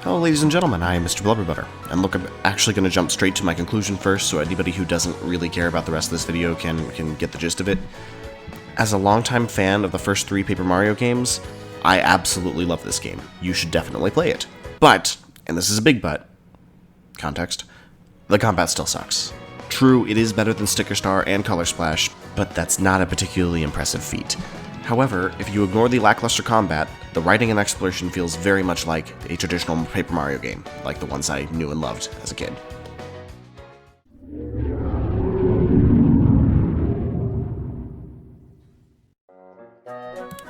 Hello ladies and gentlemen, I am Mr. Blubberbutter, and look, I'm actually going to jump straight to my conclusion first, so anybody who doesn't really care about the rest of this video can get the gist of it. As a longtime fan of the first 3 Paper Mario games, I absolutely love this game. You should definitely play it. But, and this is a big but, context, the combat still sucks. True, it is better than Sticker Star and Color Splash, but that's not a particularly impressive feat. However, if you ignore the lackluster combat, the writing and exploration feels very much like a traditional Paper Mario game, like the ones I knew and loved as a kid.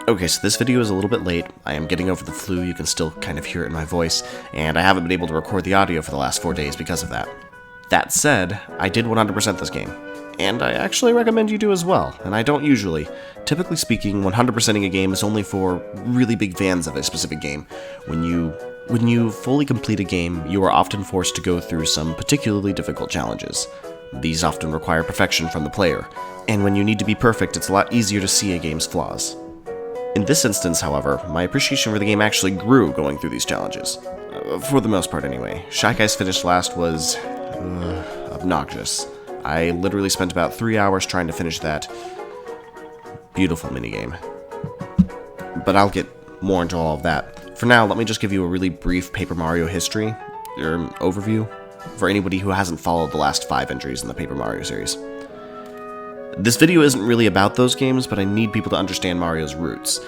Okay, so this video is a little bit late. I am getting over the flu, you can still kind of hear it in my voice, and I haven't been able to record the audio for the last 4 days because of that. That said, I did 100% this game, and I actually recommend you do as well, and I don't usually. Typically speaking, 100%ing a game is only for really big fans of a specific game. When you fully complete a game, you are often forced to go through some particularly difficult challenges. These often require perfection from the player, and when you need to be perfect, it's a lot easier to see a game's flaws. In this instance, however, my appreciation for the game actually grew going through these challenges. For the most part anyway. Shy Guy's finish last was obnoxious. I literally spent about 3 hours trying to finish that beautiful minigame. But I'll get more into all of that. For now, let me just give you a really brief Paper Mario history, or overview, for anybody who hasn't followed the last 5 entries in the Paper Mario series. This video isn't really about those games, but I need people to understand Mario's roots.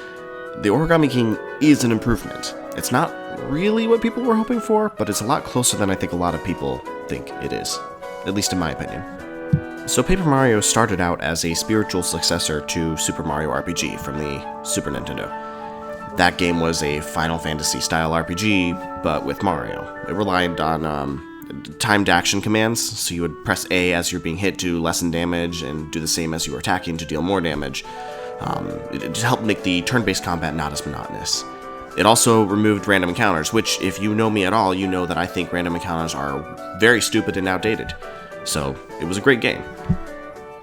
The Origami King is an improvement. It's not really what people were hoping for, but it's a lot closer than I think a lot of people think it is, at least in my opinion. So Paper Mario started out as a spiritual successor to Super Mario RPG from the Super Nintendo. That game was a Final Fantasy-style RPG, but with Mario. It relied on timed action commands, so you would press A as you're being hit to lessen damage, and do the same as you were attacking to deal more damage. It helped make the turn-based combat not as monotonous. It also removed random encounters, which, if you know me at all, you know that I think random encounters are very stupid and outdated. So, it was a great game.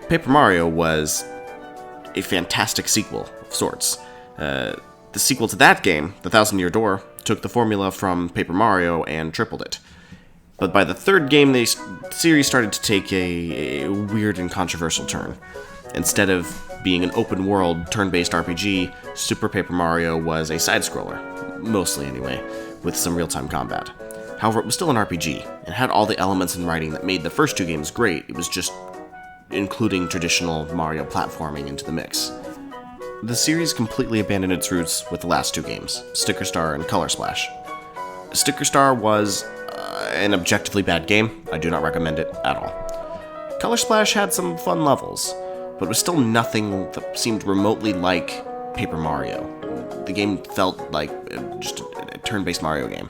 Paper Mario was a fantastic sequel of sorts. The sequel to that game, The Thousand Year Door, took the formula from Paper Mario and tripled it. But by the third game, the series started to take a weird and controversial turn. Instead of being an open-world, turn-based RPG, Super Paper Mario was a side-scroller, mostly anyway, with some real-time combat. However, it was still an RPG, and had all the elements in writing that made the first 2 games great. It was just including traditional Mario platforming into the mix. The series completely abandoned its roots with the last 2 games, Sticker Star and Color Splash. Sticker Star was an objectively bad game. I do not recommend it at all. Color Splash had some fun levels, but was still nothing that seemed remotely like Paper Mario. The game felt like just a turn-based Mario game.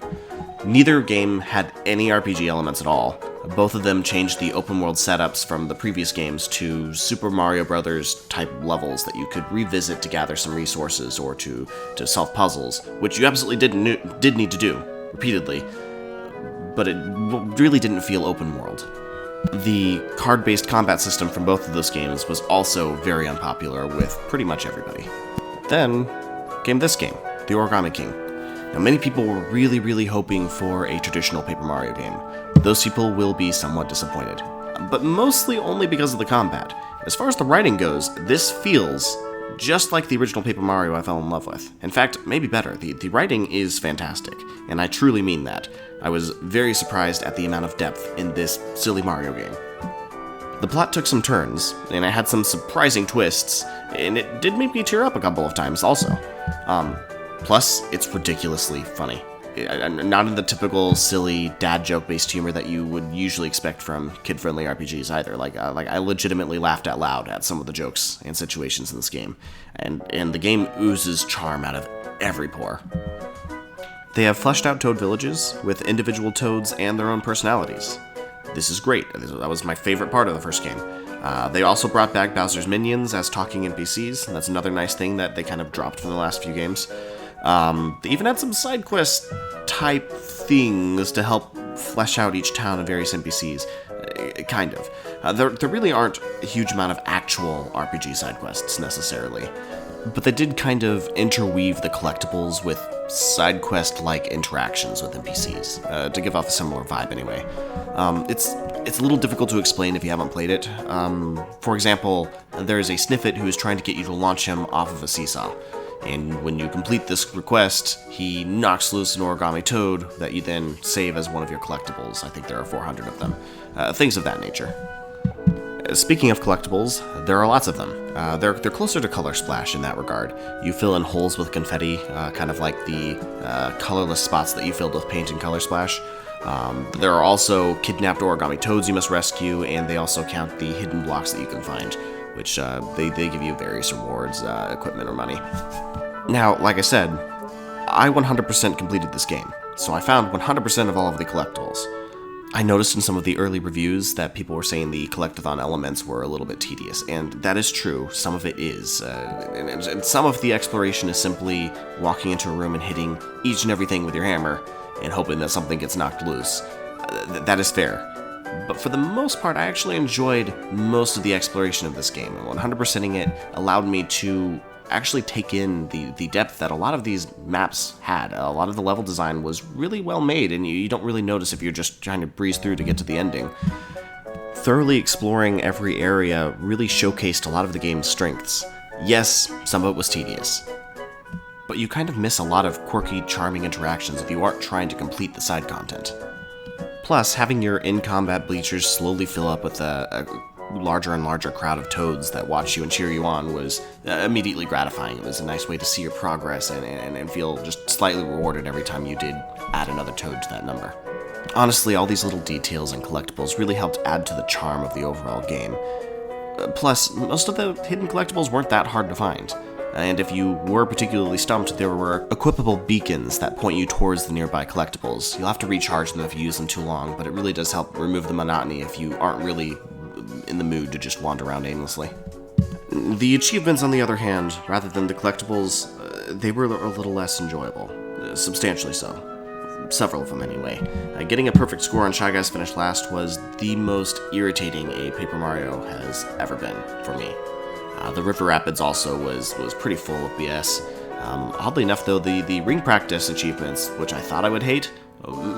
Neither game had any RPG elements at all. Both of them changed the open-world setups from the previous games to Super Mario Bros. Type levels that you could revisit to gather some resources or to solve puzzles, which you absolutely did need to do, repeatedly, but it really didn't feel open-world. The card-based combat system from both of those games was also very unpopular with pretty much everybody. Then came this game, the Origami King. Now, many people were really hoping for a traditional Paper Mario game. Those people will be somewhat disappointed, but mostly only because of the combat. As far as the writing goes, this feels just like the original Paper Mario I fell in love with. In fact, maybe better. The writing is fantastic, and I truly mean that. I was very surprised at the amount of depth in this silly Mario game. The plot took some turns, and it had some surprising twists, and it did make me tear up a couple of times also. Plus, it's ridiculously funny. Not in the typical silly dad joke-based humor that you would usually expect from kid-friendly RPGs either. I legitimately laughed out loud at some of the jokes and situations in this game, and the game oozes charm out of every pore. They have fleshed out Toad villages with individual Toads and their own personalities. This is great. That was my favorite part of the first game. They also brought back Bowser's minions as talking NPCs, and that's another nice thing that they kind of dropped from the last few games. They even had some side quest type things to help flesh out each town and various NPCs. Kind of. There really aren't a huge amount of actual RPG side quests necessarily, but they did kind of interweave the collectibles with side quest-like interactions with NPCs, to give off a similar vibe anyway. It's a little difficult to explain if you haven't played it. For example, there's a Sniffet who is trying to get you to launch him off of a seesaw. And when you complete this request, he knocks loose an origami toad that you then save as one of your collectibles. I think there are 400 of them. Things of that nature. Speaking of collectibles, there are lots of them. They're closer to Color Splash in that regard. You fill in holes with confetti, kind of like the colorless spots that you filled with paint in Color Splash. There are also kidnapped origami toads you must rescue, and they also count the hidden blocks that you can find, which they give you various rewards, equipment, or money. Now, like I said, I 100% completed this game, so I found 100% of all of the collectibles. I noticed in some of the early reviews that people were saying the collectathon elements were a little bit tedious, and that is true. Some of it is, and some of the exploration is simply walking into a room and hitting each and everything with your hammer and hoping that something gets knocked loose. That is fair. But for the most part, I actually enjoyed most of the exploration of this game, and 100%ing it allowed me to actually take in the depth that a lot of these maps had. A lot of the level design was really well made, and you don't really notice if you're just trying to breeze through to get to the ending. Thoroughly exploring every area really showcased a lot of the game's strengths. Yes, some of it was tedious, but you kind of miss a lot of quirky, charming interactions if you aren't trying to complete the side content. Plus, having your in-combat bleachers slowly fill up with a larger and larger crowd of toads that watch you and cheer you on was immediately gratifying. It was a nice way to see your progress and feel just slightly rewarded every time you did add another toad to that number. Honestly, all these little details and collectibles really helped add to the charm of the overall game. Plus, most of the hidden collectibles weren't that hard to find. And if you were particularly stumped, there were equipable beacons that point you towards the nearby collectibles. You'll have to recharge them if you use them too long, but it really does help remove the monotony if you aren't really in the mood to just wander around aimlessly. The achievements, on the other hand, rather than the collectibles, they were a little less enjoyable. Substantially so. Several of them, anyway. Getting a perfect score on Shy Guys Finished Last was the most irritating a Paper Mario has ever been for me. The River Rapids also was pretty full of BS. Oddly enough, though, the ring practice achievements, which I thought I would hate,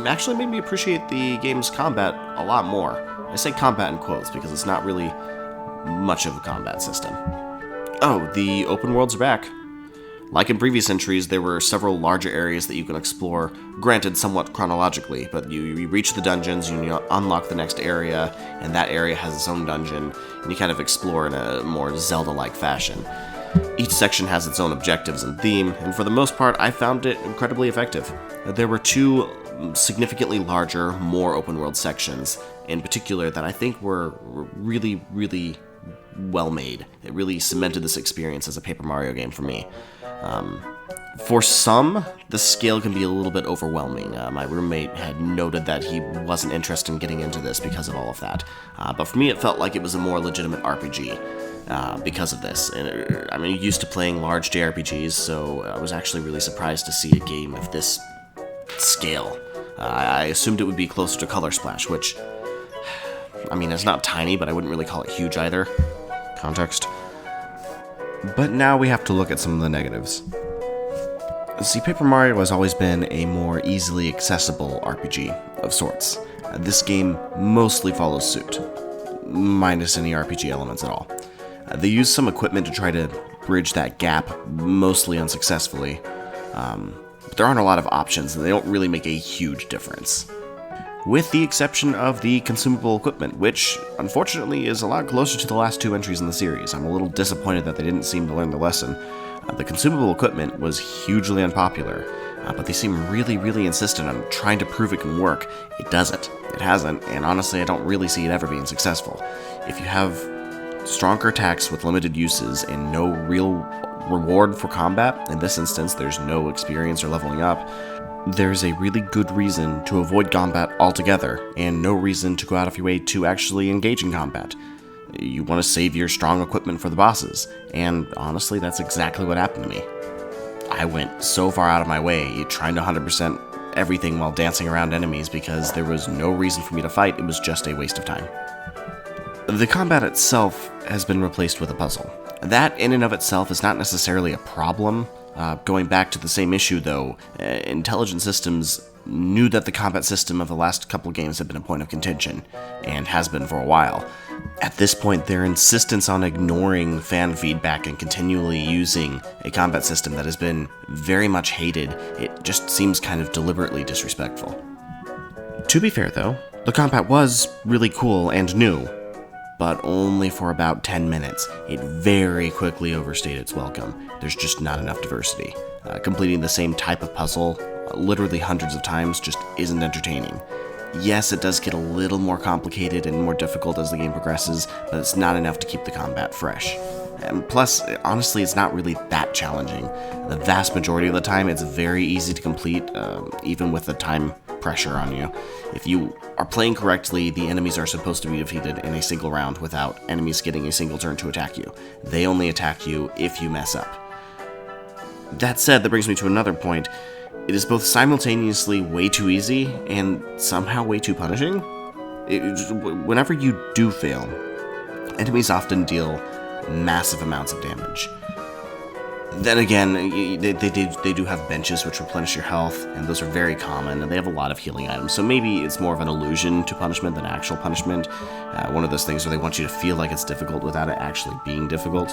actually made me appreciate the game's combat a lot more. I say combat in quotes because it's not really much of a combat system. Oh, the open worlds are back. Like in previous entries, there were several larger areas that you can explore, granted somewhat chronologically, but you reach the dungeons, you unlock the next area, and that area has its own dungeon, and you kind of explore in a more Zelda-like fashion. Each section has its own objectives and theme, and for the most part, I found it incredibly effective. There were two significantly larger, more open-world sections, in particular, that I think were really, really well made. It really cemented this experience as a Paper Mario game for me. For some, the scale can be a little bit overwhelming. My roommate had noted that he wasn't interested in getting into this because of all of that. But for me, it felt like it was a more legitimate RPG because of this. And, I'm used to playing large JRPGs, so I was actually really surprised to see a game of this scale. I assumed it would be closer to Color Splash, which, it's not tiny, but I wouldn't really call it huge either. Context. But now we have to look at some of the negatives. See, Paper Mario has always been a more easily accessible RPG of sorts. This game mostly follows suit, minus any RPG elements at all. They use some equipment to try to bridge that gap, mostly unsuccessfully. But there aren't a lot of options, and they don't really make a huge difference. With the exception of the consumable equipment, which, unfortunately, is a lot closer to the last two entries in the series. I'm a little disappointed that they didn't seem to learn the lesson. The consumable equipment was hugely unpopular, but they seem really, really insistent on trying to prove it can work. It doesn't. It hasn't, and honestly, I don't really see it ever being successful. If you have stronger attacks with limited uses and no real reward for combat, in this instance, there's no experience or leveling up, there's a really good reason to avoid combat altogether, and no reason to go out of your way to actually engage in combat. You want to save your strong equipment for the bosses, and honestly, that's exactly what happened to me. I went so far out of my way trying to 100% everything while dancing around enemies because there was no reason for me to fight, it was just a waste of time. The combat itself has been replaced with a puzzle. That in and of itself is not necessarily a problem. Going back to the same issue, though, Intelligent Systems knew that the combat system of the last couple games had been a point of contention, and has been for a while. At this point, their insistence on ignoring fan feedback and continually using a combat system that has been very much hated, it just seems kind of deliberately disrespectful. To be fair, though, the combat was really cool and new, but only for about 10 minutes. It very quickly overstayed its welcome. There's just not enough diversity. Completing the same type of puzzle literally hundreds of times just isn't entertaining. Yes, it does get a little more complicated and more difficult as the game progresses, but it's not enough to keep the combat fresh. And plus, honestly, it's not really that challenging. The vast majority of the time, it's very easy to complete, even with the time pressure on you. If you are playing correctly, the enemies are supposed to be defeated in a single round without enemies getting a single turn to attack you. They only attack you if you mess up. That said, that brings me to another point. It is both simultaneously way too easy and somehow way too punishing. Whenever you do fail, enemies often deal massive amounts of damage. Then again, they do have benches which replenish your health, and those are very common, and they have a lot of healing items, so maybe it's more of an illusion to punishment than actual punishment. One of those things where they want you to feel like it's difficult without it actually being difficult.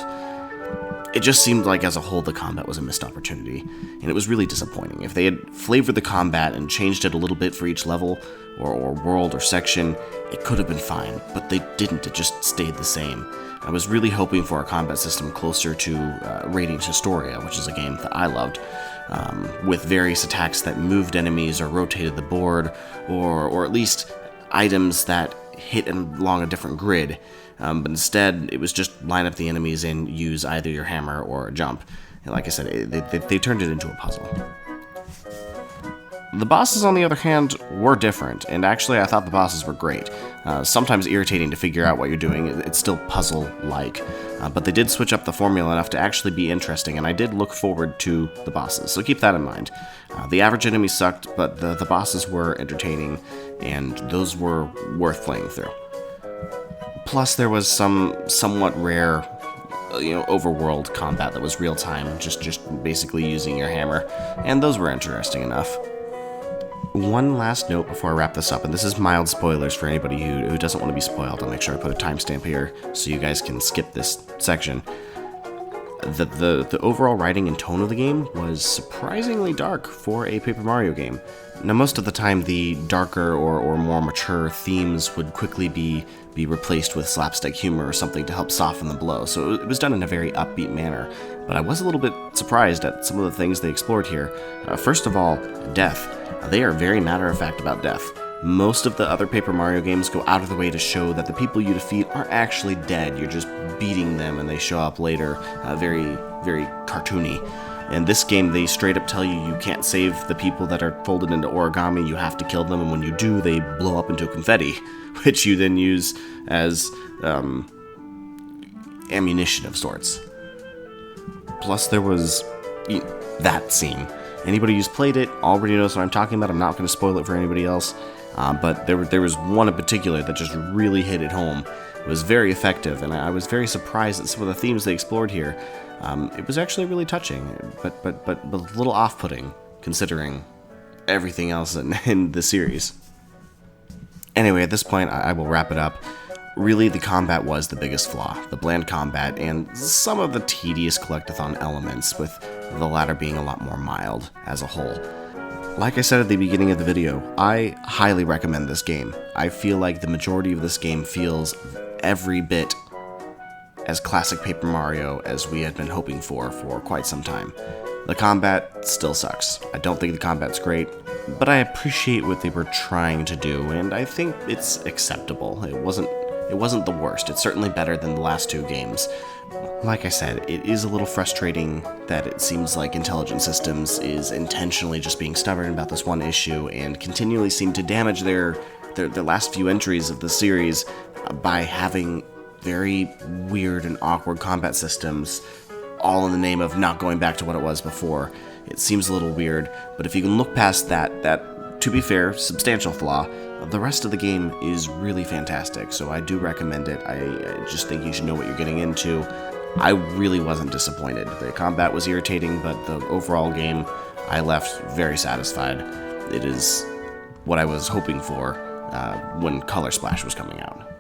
It just seemed like as a whole the combat was a missed opportunity, and it was really disappointing. If they had flavored the combat and changed it a little bit for each level, or world, or section, it could have been fine, but they didn't. It just stayed the same. I was really hoping for a combat system closer to Radiant Historia, which is a game that I loved, with various attacks that moved enemies or rotated the board, or at least items that hit along a different grid. But instead, it was just line up the enemies and use either your hammer or a jump. And like I said, they turned it into a puzzle. The bosses, on the other hand, were different, and actually I thought the bosses were great. Sometimes irritating to figure out what you're doing, it's still puzzle-like. But they did switch up the formula enough to actually be interesting, and I did look forward to the bosses, so keep that in mind. The average enemies sucked, but the bosses were entertaining, and those were worth playing through. Plus, there was some somewhat rare, overworld combat that was real-time, just basically using your hammer, and those were interesting enough. One last note before I wrap this up, and this is mild spoilers for anybody who doesn't want to be spoiled. I'll make sure I put a timestamp here so you guys can skip this section. The overall writing and tone of the game was surprisingly dark for a Paper Mario game. Now, most of the time, the darker or more mature themes would quickly be replaced with slapstick humor or something to help soften the blow, so it was done in a very upbeat manner. But I was a little bit surprised at some of the things they explored here. First of all, death. They are very matter-of-fact about death. Most of the other Paper Mario games go out of the way to show that the people you defeat aren't actually dead. You're just beating them and they show up later, very, very cartoony. In this game, they straight up tell you can't save the people that are folded into origami, you have to kill them, and when you do, they blow up into confetti, which you then use as ammunition of sorts. Plus, there was that scene. Anybody who's played it already knows what I'm talking about. I'm not going to spoil it for anybody else. But there was one in particular that just really hit it home. It was very effective, and I was very surprised at some of the themes they explored here. It was actually really touching, but a little off-putting, considering everything else in the series. Anyway, at this point, I will wrap it up. Really, the combat was the biggest flaw. The bland combat, and some of the tedious collectathon elements, with the latter being a lot more mild as a whole. Like I said at the beginning of the video, I highly recommend this game. I feel like the majority of this game feels every bit as classic Paper Mario as we had been hoping for quite some time. The combat still sucks. I don't think the combat's great, but I appreciate what they were trying to do, and I think it's acceptable. It wasn't the worst. It's certainly better than the last two games. Like I said, it is a little frustrating that it seems like Intelligent Systems is intentionally just being stubborn about this one issue and continually seem to damage their last few entries of the series by having very weird and awkward combat systems, all in the name of not going back to what it was before. It seems a little weird, but if you can look past that, to be fair, substantial flaw, the rest of the game is really fantastic, so I do recommend it. I just think you should know what you're getting into. I really wasn't disappointed. The combat was irritating, but the overall game, I left very satisfied. It is what I was hoping for when Color Splash was coming out.